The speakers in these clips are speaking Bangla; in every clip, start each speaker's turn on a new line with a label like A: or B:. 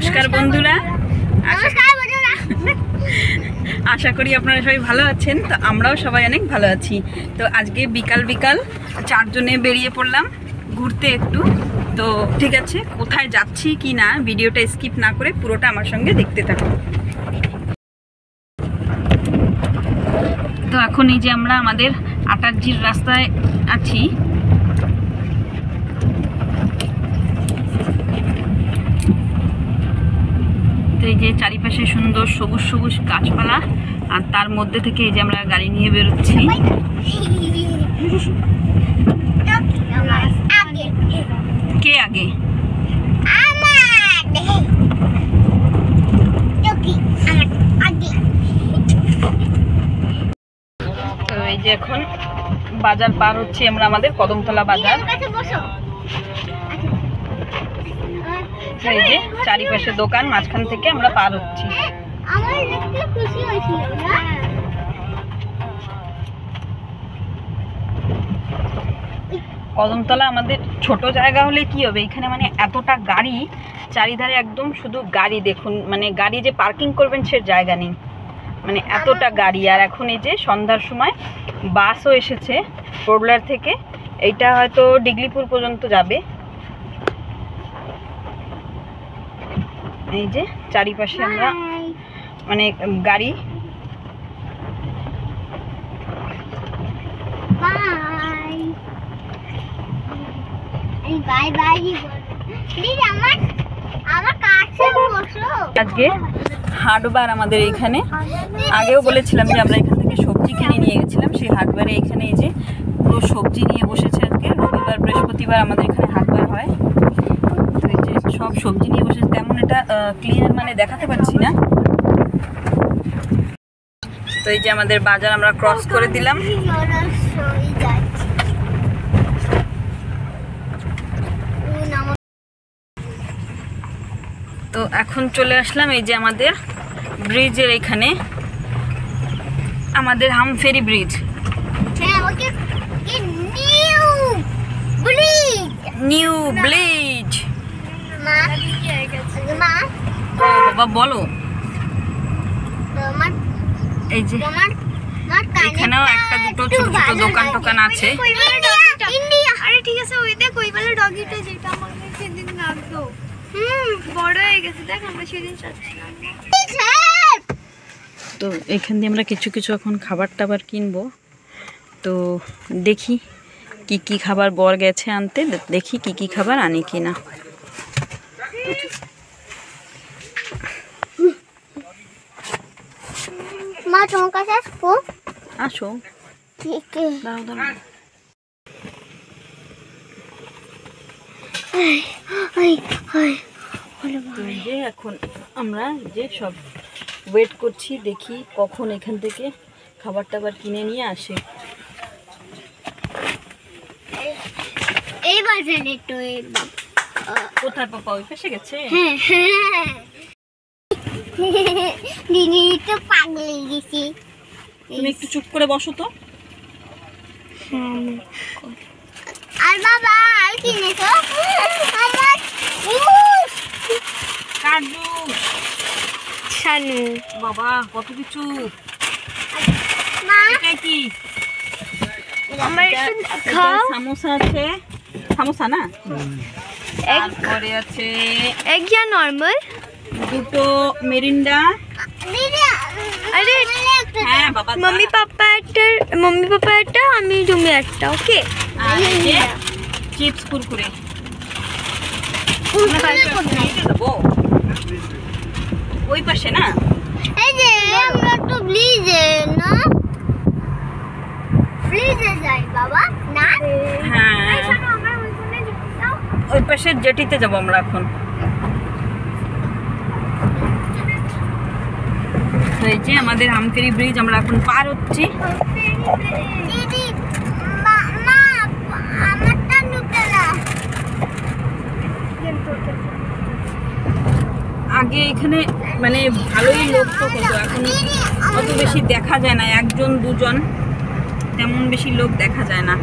A: নমস্কার বন্ধুরা, আশা করি আপনারা সবাই ভালো আছেন। তো আমরাও সবাই অনেক ভালো আছি। তো আজকে বিকাল বিকাল চারজনে বেরিয়ে পড়লাম ঘুরতে একটু। তো ঠিক আছে, কোথায় যাচ্ছি কি না ভিডিওটা স্কিপ না করে পুরোটা আমার সঙ্গে দেখতে থাকুন। তো এখন এই যে আমরা আমাদের আটারঝির রাস্তায় আছি। এই যে চারিপাশে সুন্দর সবুজ সবুজ গাছপালা, আর তার মধ্যে থেকে এই যে আমরা গাড়ি নিয়ে বেরোচ্ছি। কে আগে? তো এই যে এখন বাজার পার হচ্ছি আমরা, আমাদের কদমতলা বাজার। এই যে চারিপাশে দোকান, মাঝখান থেকে আমরা পার হচ্ছি। কদমতলা আমাদের ছোট জায়গা হলে কি হবে, এখানে মানে এতটা গাড়ি চারিধারে, একদম শুধু গাড়ি। দেখুন মানে গাড়ি যে পার্কিং করবেন সে জায়গা নেই, মানে এতটা গাড়ি। আর এখন এই যে সন্ধ্যার সময় বাসও এসেছে পোড়লার থেকে, এইটা হয়তো ডিগলিপুর পর্যন্ত যাবে। এই যে চারিপাশে আমরা মানে গাড়ি। আজকে হাটবার আমাদের এইখানে, আগেও বলেছিলাম যে আমরা এখান থেকে সবজি কিনে নিয়ে গেছিলাম। সেই হাটবারে এখানে এই যে পুরো সবজি নিয়ে বসেছে। আজকে রবিবার বৃহস্পতিবার আমাদের এখানে হাটবার হয়। তো এই যে সব সবজি নিয়ে বসেছে, তেমন এটা ক্লিয়ার মানে দেখাতে পারছি না। তো এই যে আমাদের বাজার আমরা ক্রস করে দিলাম। তো এখন চলে আসলাম এই যে আমাদের ব্রিজের এখানে, আমাদের হামফেরি ব্রিজ। New bridge. বাবা বলো। এই যে এখানেও একটা দুটো ছোট ছোট দোকান টোকান আছে।
B: আরে ঠিক আছে, ওই দেখ ওই বেলা ডগিটা যেটা আমাকে সেদিন লাগতো, বড় হয়ে গেছে, দেখ আমরা সেদিন চাচ্ছিলাম।
A: তো এখান দিয়ে আমরা কিছু কিছু এখন খাবার টাবার কিনবো। তো দেখি কি কি খাবার বর গেছে আনতে, দেখি কি কি খাবার আনি কিনা।
B: মা তোমার কাছে আসবো?
A: আসো। দাও দাও। যে এখন আমরা যে সব ওয়েট করছি, দেখি কখন এখান থেকে খাবার টাবার কিনে নিয়ে আসে।
B: এই বাজারে তো
A: কোথায় পাপা? ওই পাশে গেছে।
B: দিদি তো পাগল গেছি।
A: তুমি একটু চুপ করে বসো তো।
B: আর বাবা আর কিনেছো? আমার
A: কাজু
B: ছানু।
A: বাবা কত কিছু।
B: মা
A: এটা কি?
B: আমার
A: সামোসা আছে। সামোসা না, তারপরে আছে
B: এক যা নরমাল,
A: দুটো মেরিন্ডা।
B: আরে
A: হ্যাঁ বাবা,
B: মম্মি পাপা একটা, আমি তুমি একটা। ওকে।
A: আর এই যে চিপস কুরকুরে। ওই পাশে না,
B: এই যে আমরা তো ব্লিজে না, ব্লিজে যাই বাবা না।
A: হ্যাঁ ওই পাশে জেটিতে যাবো আমরা এখন। এই যে আমাদের হামফেরি ব্রিজ আমরা এখন পার হচ্ছি।
B: দিদি মা আমারটা নুটেলা।
A: আগে এখানে মানে ভালোই লোক তো হতো, এখন অত বেশি দেখা যায় না, একজন দুজন, তেমন বেশি লোক দেখা যায় না।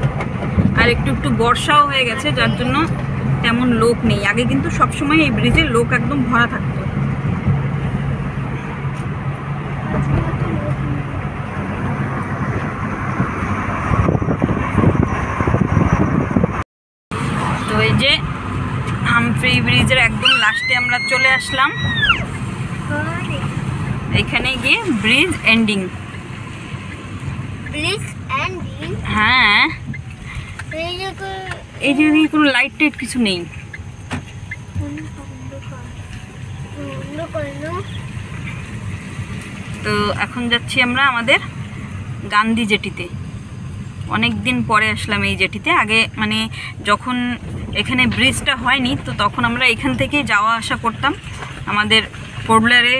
A: আর একটু একটু বর্ষাও হয়ে গেছে, যার জন্য তেমন লোক নেই। আগে কিন্তু সবসময় এই ব্রিজে লোক একদম ভরা থাকতো। তো এই যে হামফ্রি ব্রিজের একদম লাস্টে আমরা চলে আসলাম। এখানে গিয়ে ব্রিজ এন্ডিং। হ্যাঁ, এই যে কোনো লাইট টাইট কিছু নেই। তো এখন যাচ্ছি আমরা আমাদের গান্ধী জেটিতে। অনেক দিন পরে আসলাম এই জেটিতে। আগে মানে যখন এখানে ব্রিজটা হয়নি তো তখন আমরা এখান থেকেই যাওয়া আসা করতাম আমাদের পোর্টব্লেয়ারে,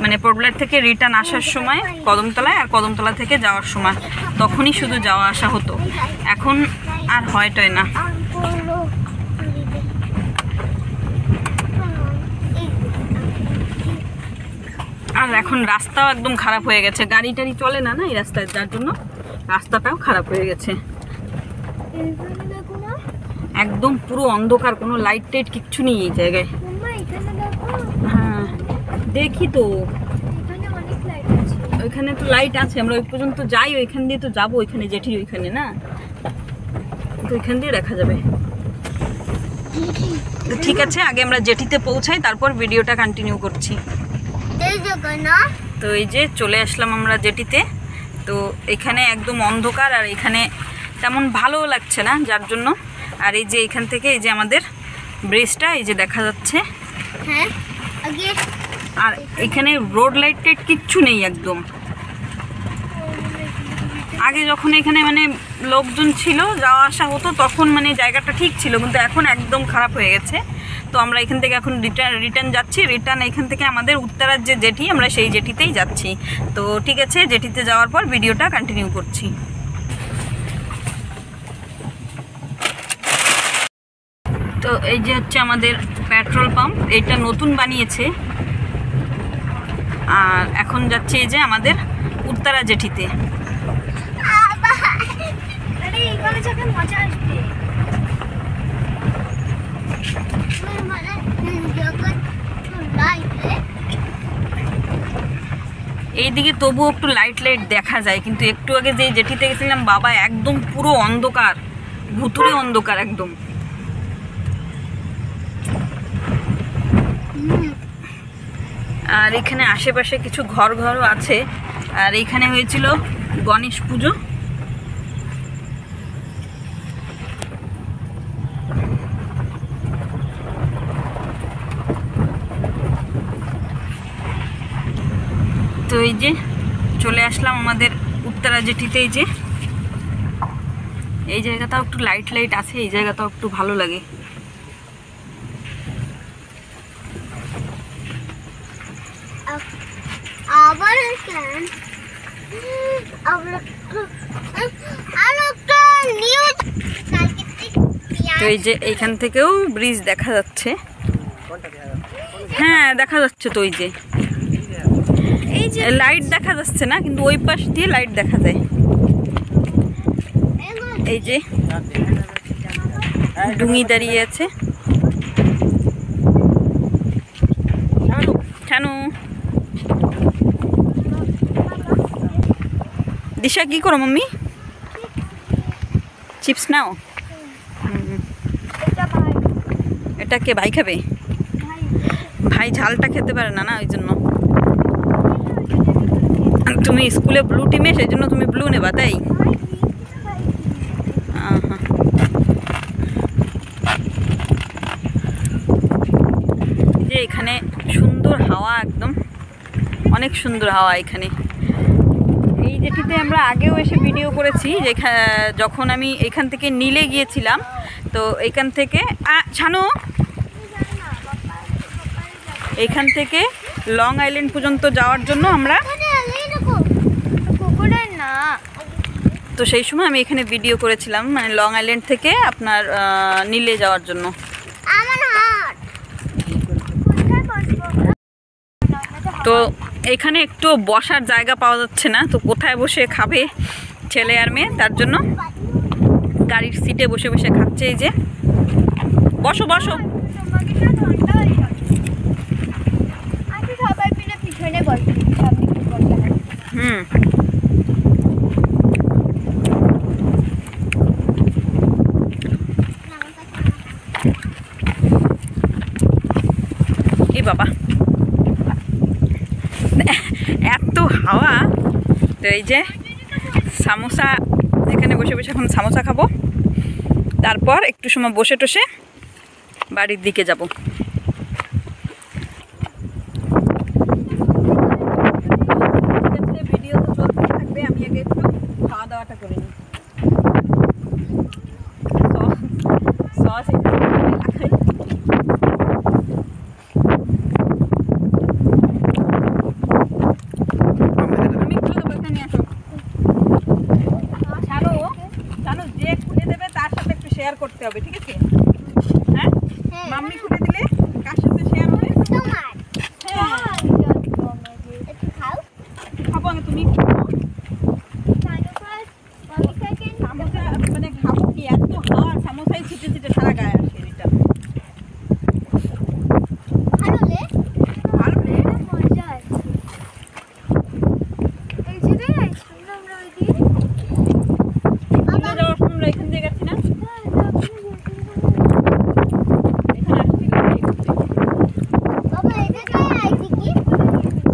A: মানে পোর্টব্লেয়ার থেকে রিটার্ন আসার সময় কদমতলায়, আর কদমতলা থেকে যাওয়ার সময় তখনই শুধু যাওয়া আসা হতো। এখন আর হয়টয় না। আর এখন রাস্তাও একদম খারাপ হয়ে গেছে, গাড়ি টাড়ি চলে না এই রাস্তায়, যার জন্য রাস্তাটাও খারাপ হয়ে গেছে। একদম পুরো অন্ধকার, কোনো লাইট টাইট কিচ্ছু নেই এই জায়গায়। হ্যাঁ দেখি তো, ওইখানে তো লাইট আছে, আমরা ওই পর্যন্ত যাই, ওইখান দিয়ে তো যাবো, ওইখানে জেঠির ওইখানে না, তো ওইখান দিয়ে দেখা যাবে। তো ঠিক আছে, আগে আমরা জেটিতে পৌঁছাই, তারপর ভিডিওটা কন্টিনিউ করছি। তো এই যে চলে আসলাম আমরা জেটিতে। তো এখানে একদম অন্ধকার, আর এখানে তেমন ভালো লাগছে না, যার জন্য। আর এই যে এখান থেকে এই যে আমাদের ব্রিজটা এই যে দেখা যাচ্ছে।
B: হ্যাঁ,
A: আর এখানে রোড লাইট টাইট কিচ্ছু নেই একদম। আগে যখন এখানে মানে লোকজন ছিল, যাওয়া আসা হতো, তখন মানে জায়গাটা ঠিক ছিল, কিন্তু এখন একদম খারাপ হয়ে গেছে। তো আমরা এখান থেকে এখন রিটার্ন যাচ্ছি। রিটার্ন এখান থেকে আমাদের উত্তরার যে জেটি, আমরা সেই জেটিতেই যাচ্ছি। তো ঠিক আছে, জেটিতে যাওয়ার পর ভিডিওটা কন্টিনিউ করছি। তো এই যে হচ্ছে আমাদের পেট্রোল পাম্প, এটা নতুন বানিয়েছে। আর এখন যাচ্ছে এই যে আমাদের উত্তরা জেটিতে। এইদিকে তবুও একটু লাইট দেখা যায়, কিন্তু একটু আগে যে জেটিতে গেছিলাম বাবা, একদম পুরো অন্ধকার, ভুতুরে অন্ধকার একদম। আর এখানে আশেপাশে কিছু ঘরও আছে। আর এখানে হয়েছিল গণেশ পুজো। তো এই যে চলে আসলাম আমাদের উত্তরা জেটিতে। এই যে এই জায়গাটাও একটু লাইট আছে, এই জায়গাটাও একটু ভালো লাগে। তো এই যে এইখান থেকেও ব্রিজ দেখা যাচ্ছে। হ্যাঁ দেখা যাচ্ছে। তো এই যে লাইট দেখা যাচ্ছে না, কিন্তু ওই পাশ দিয়ে লাইট দেখা যায়। এই যে ডুঙি দাঁড়িয়ে আছে। ছানু, দিশা কি করো মাম্মি? চিপস নাও। এটা কে ভাই খাবে? ভাই ঝালটা খেতে পারে না, ওই জন্য। তুমি স্কুলে ব্লু টিমে, সেই জন্য তুমি ব্লু নেবা, তাই? যে এখানে সুন্দর হাওয়া, একদম অনেক সুন্দর হাওয়া এখানে। এই জেটিতে আমরা আগেও এসে ভিডিও করেছি, যখন আমি এখান থেকে নীলে গিয়েছিলাম। তো এখান থেকে ছানো, এখান থেকে লং আইল্যান্ড পর্যন্ত যাওয়ার জন্য আমরা, তো সেই সময় আমি এখানে ভিডিও করেছিলাম, মানে লং আইল্যান্ড থেকে আপনার নীলে যাওয়ার জন্য। তো এখানে একটু বসার জায়গা পাওয়া যাচ্ছে না, তো কোথায় বসে খাবে ছেলে আর মেয়ে, তার জন্য গাড়ির সিটে বসে বসে খাচ্ছে। এই যে বসো বসো।
B: তোমাকে তো ঠান্ডা হয়ে যাবে। আচ্ছা সবাই মিলে পিছনে বসি, সামনে কি করতে হবে।
A: এই বাবা এত হাওয়া। তো এই যে সামোসা, এখানে বসে বসে এখন সামোসা খাবো, তারপর একটু সময় বসে টসে বাড়ির দিকে যাব। ভিডিও তো চলতে থাকবে, আমি আগে একটু খাওয়া দাওয়াটা করে নিই। সস একটু লাগাই। আমি একটু দেবো, এখানে নিয়ে আসো। জানো যে খুলে দেবে তার সাথে একটু শেয়ার করতে হবে, ঠিক আছে? হ্যাঁ, মাম্মি খুলে দিলে কার সাথে শেয়ার হবে?
B: তোমার
A: হ্যাঁ,
B: একটু খাও।
A: খাবো আমি, তুমি সামোসা মানে খাবো কি? এত হাওয়া, সামোসাই ছিটে ছিটে সারা গায়ে আসে। এটা
B: ভালো রে,
A: ভালো রে।
B: মজা আছে। এই যে রে আইসক্রিম আমরা ওই দিন
A: চলে যাওয়ার সময় আমরা এখান দিয়ে গেছি না? এখানে আসছি না?
B: বাবা এটা কি আইছি কি?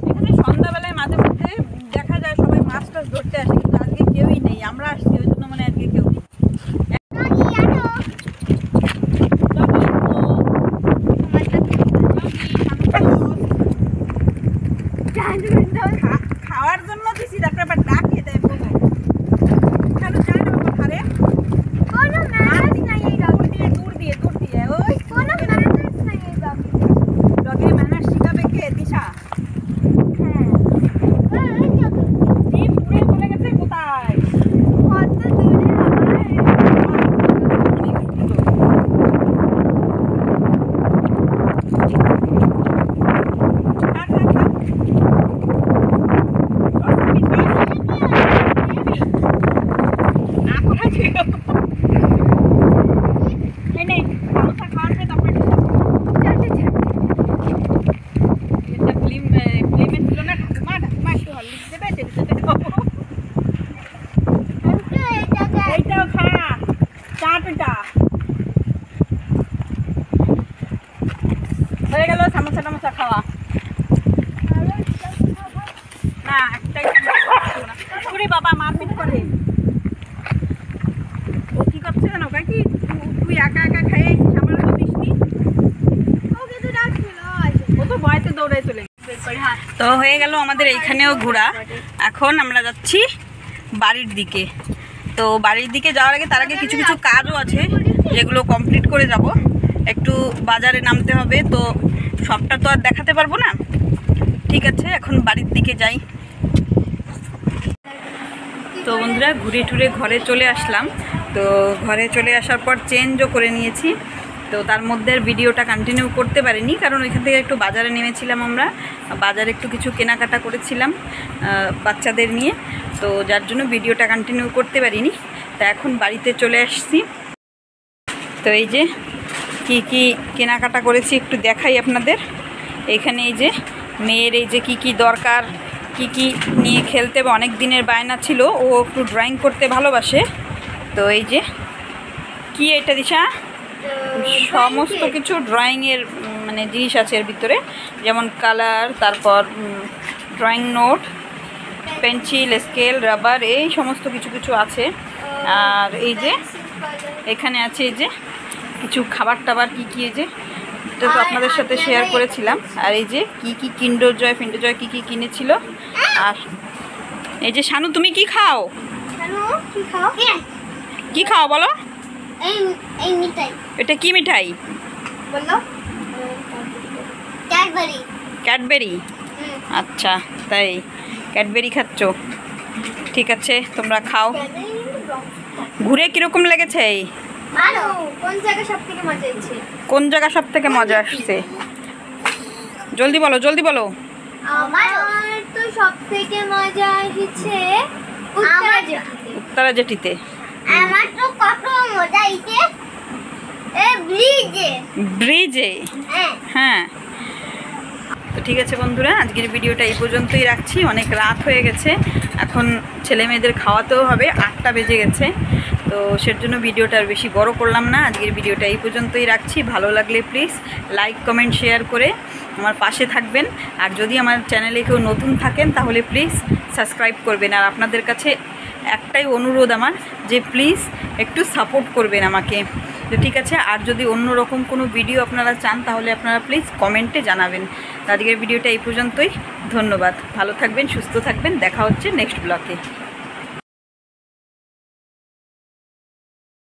A: এখানে সন্ধ্যাবেলায় মাঝে মধ্যে দেখা যায় সবাই মাছ টাছ ধরতে আসে, কিন্তু আজকে কেউই নেই। আমরা আসছি ওই জন্য মানে আজকে কেউ নেই। খাওয়ার জন্য দিছি, তারপরে আবার ডাকে দেয় বলো। কেন যায় না বাবা ধারে?
B: কোনো ম্যানেজ নাই এই
A: দূর দিয়ে ওই
B: কোনো ম্যানেজ নাই এই বাবু।
A: ডগের ম্যানার শিখাবে কে? দিশা।
B: হ্যাঁ এই যে
A: এই দূরে চলে গেছে কোথায়?
B: কত দূরে আবার
A: হয়ে গেল সামোসা টামোসা খাওয়া। না একটাই ওরে বাবা মারপিট করে। ও কি করছে জানো কাকি? তুই একা একা খাই আমার তো দিসনি।
B: ওকে তো ডাকছিল
A: ও তো ভয়তে দৌড়ায় চলে গেছে। তো হয়ে গেল আমাদের এইখানেও ঘোরা। এখন আমরা যাচ্ছি বাড়ির দিকে। তো বাড়ির দিকে যাওয়ার আগে তার আগে কিছু কিছু কাজও আছে যেগুলো কমপ্লিট করে যাব। একটু বাজারে নামতে হবে, তো সবটা তো আর দেখাতে পারবো না। ঠিক আছে, এখন বাড়ির দিকে যাই। তো বন্ধুরা ঘুরে টুরে ঘরে চলে আসলাম। তো ঘরে চলে আসার পর চেঞ্জও করে নিয়েছি। তো তার মধ্যে আর ভিডিওটা কন্টিনিউ করতে পারিনি, কারণ ওইখান থেকে একটু বাজারে নেমেছিলাম। আমরা বাজারে একটু কিছু কেনাকাটা করেছিলাম বাচ্চাদের নিয়ে, তো যার জন্য ভিডিওটা কন্টিনিউ করতে পারিনি। তা এখন বাড়িতে চলে আসছি। তো এই যে কি কি কেনাকাটা করেছি একটু দেখাই আপনাদের। এখানে এই যে মেয়ের এই যে কি দরকার, কি নিয়ে খেলতে বা অনেক দিনের বায়না ছিল, ও একটু ড্রয়িং করতে ভালোবাসে। তো এই যে কি এটা দিশা, সমস্ত কিছু ড্রয়িংয়ের মানে জিনিস আছে এর ভিতরে, যেমন কালার, তারপর drawing note, pencil, scale, rubber, এই সমস্ত কিছু কিছু আছে। আর এই যে এখানে আছে এই যে কিছু খাবার টাবার কি এই যে এটা তো আপনাদের সাথে শেয়ার করেছিলাম। আর এই যে কি কিন্ডার জয় ফিন্ডার জয় কি কিনেছিল। আর এই যে শানু তুমি কি খাও? কি খাও বলো?
B: এই মিঠাই।
A: এটা কি মিঠাই
B: বলো? ক্যাডবেরি।
A: ক্যাডবেরি? আচ্ছা, তাই ক্যাডবেরি খাচ্ছ? ঠিক আছে, তোমরা খাও। ঘুরে কিরকম লেগেছে?
B: ভালো। কোন জায়গা সবথেকে মজা হয়েছে?
A: কোন জায়গা সব থেকে মজা আসছে? জলদি বলো, জলদি বলো।
B: আমার তো সবথেকে মজা এসেছে উত্তরা জেটিতে।
A: উত্তরা জেটিতে?
B: আমার তো কত মজা হয়েছে।
A: ব্রিজে। হ্যাঁ, তো ঠিক আছে বন্ধুরা, আজকের ভিডিওটা এই পর্যন্তই রাখছি। অনেক রাত হয়ে গেছে, এখন ছেলে মেয়েদের খাওয়াতেও হবে, 8টা বেজে গেছে। তো সের জন্য ভিডিওটা আর বেশি বড় করলাম না, আজকের ভিডিওটা এই পর্যন্তই রাখছি। ভালো লাগলে প্লিজ লাইক কমেন্ট শেয়ার করে আমার পাশে থাকবেন। আর যদি আমার চ্যানেলে কেউ নতুন থাকেন তাহলে প্লিজ সাবস্ক্রাইব করবেন। আর আপনাদের কাছে একটাই অনুরোধ আমার, যে প্লিজ একটু সাপোর্ট করবেন আমাকে। তো ঠিক আছে, আর যদি অন্য রকম কোনো ভিডিও আপনারা চান তাহলে আপনারা প্লিজ কমেন্টে জানাবেন। আজকের ভিডিওটা এই পর্যন্তই। ধন্যবাদ, ভালো থাকবেন, সুস্থ থাকবেন, দেখা হচ্ছে নেক্সট ব্লগে।